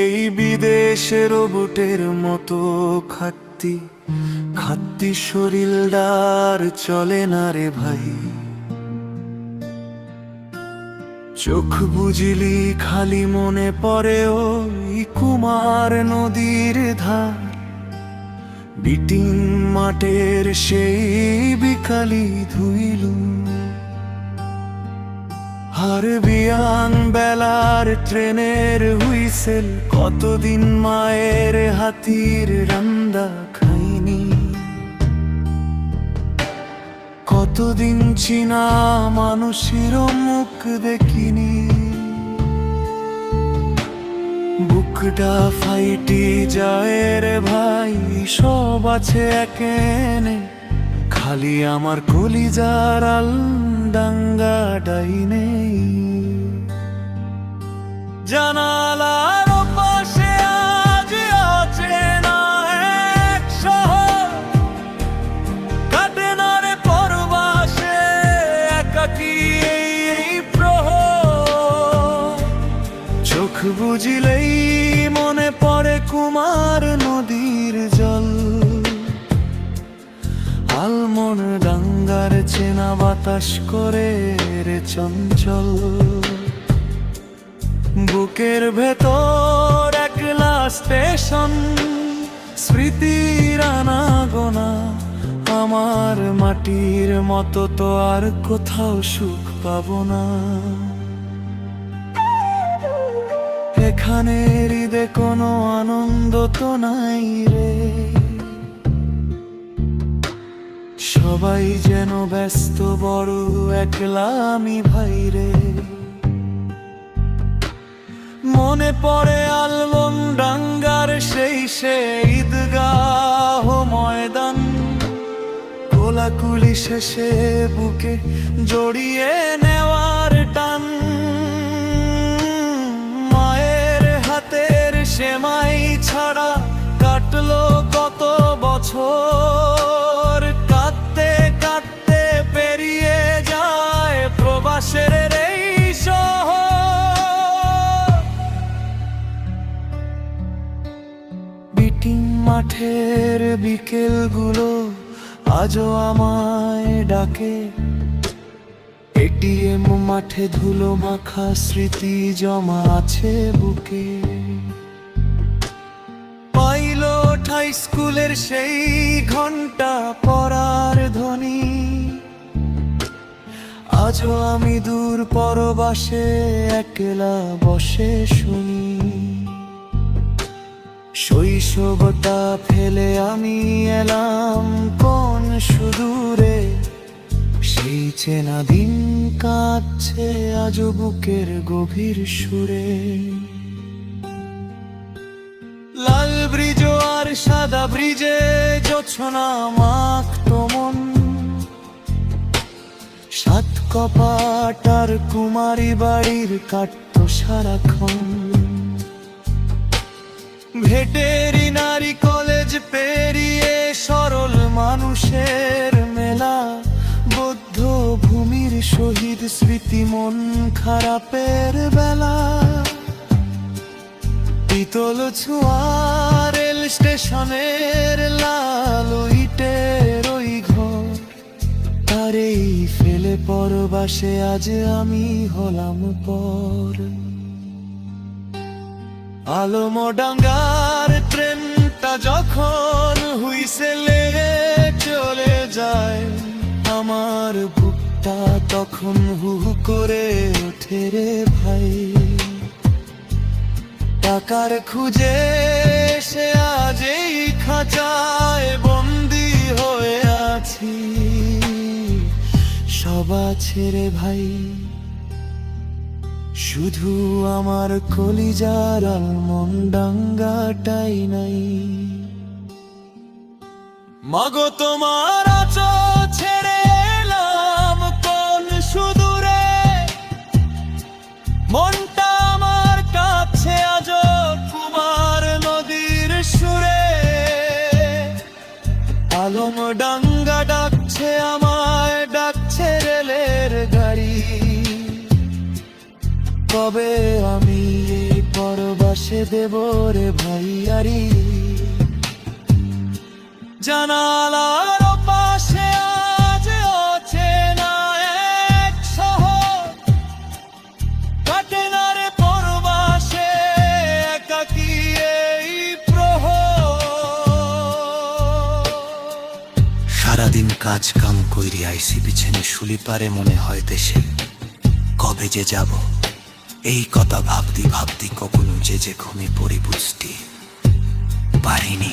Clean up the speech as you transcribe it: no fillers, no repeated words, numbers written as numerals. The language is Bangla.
এই বিদেশের বুটের মতো খাটতি খাটতি শরীরদার চলে না রে ভাই। চোখ বুঝিলি খালি মনে পড়ে ওই কুমার নদীর ধার, বিটিং মাঠের সেই বিকালি ধুইলু, আর বিয়ান বেলার ট্রেনের হুইসেল, কতদিন মায়ের হাতির রান্দা খাইনি, কতদিন চিনা মানুষের মুখ দেখিনি। বুকটা ফাইটি যায় রে ভাই, সব আছে একেনে, খালি আমার কলিজার আল ডাঙ্গা ডাইনে। জানালার পাশে আজ আছে না এক শহর, কাটে না রে পরবাসে একাকী এই প্রহর। চোখ বুঝিলেই মনে পড়ে কুমার নদীর জল, আলমন ডাঙ্গার চেনা বাতাস করে রে চঞ্চল। বুকের ভেতর একলা স্টেশন, স্মৃতির আনাগোনা, আমার মাটির মতো তো আর কোথাও সুখ পাবো না। এখানে হৃদে কোনো আনন্দ তো নাই রে, সবাই যেন ব্যস্ত বড় একলা আমি ভাই রে। মনে পড়ে আলমন ডাঙ্গার সেই ঈদগাহ ময়দান, কোলাকুলি শেষে বুকে জড়িয়ে নেওয়ার টান, মায়ের হাতের সেমাই ছাড়া কাটলো কত বছর, কাঁদতে কাঁদতে পেরিয়ে যায় প্রবাসের এই শহর। বিটিং মাঠের বিকেলগুলো আজও আমায় ডাকে, এটিএম মাঠে ধুলো মাখা স্মৃতি জমা আছে বুকে। পাইলট হাই স্কুলের সেই ঘন্টা পড়ার ধ্বনি, আজও আমি দূর পরবাসে একলা বসে শুনি। শৈশবতা ফেলে আমি এলাম কোন সুদূরে, সেই চেনা দিন কাটছে আজও বুকের গভীর সুরে। লাল ব্রিজ আর সাদা ব্রিজে জোছনা মাখতো মন, সাত কপাট আর কুমারী বাড়ির কাটতো সারাক্ষণ। ভেটেরিনারি কলেজ পেরিয়ে সরল মানুষের মেলা, বৌদ্ধ ভূমির শহীদ স্মৃতি মন খারাপের বেলা। পিতল ছোঁয়া রেল স্টেশনের লাল ইটের ওই ঘর, তারেই ফেলে পরবাসে আজ আমি হলাম পর। আলমডাঙ্গার ট্রেনটা যখন হুইসেলে চলে যায়, আমার বুকটা তখন হু হু করে ওঠে রে ভাই। টাকার খুঁজে সে আজ এই খাঁচায় বন্দি হয়ে আছি, সব আছে রে ভাই, শুধু আমার কলিজার আলমন ডাঙ্গাটাই নাই। মাগো তোমার আঁচল ছেড়ে এলাম কোন সুদূরে, মনটা আমার কাছে আজ কুমার নদীর সুরে। আলম ডাঙ্গা ডাকছে আমায়, ডাকছে রেলের গাড়ি, কবে আমি এই পরবাস পাশে দেব রে ভাইয়ারি। জানালার পাশে আজ অচেনা এক শহর, কাটে না রে পরবাসে একাকী এই প্রহর। সারাদিন কাজ কাম কইরি আইসি পিছনে শুলি পারে মনে হয় দেশে কবে যে যাব, এই কথা ভাবতি ভাবতি কখনো যে ঘুমে পড়ি বুঝতি পারিনি।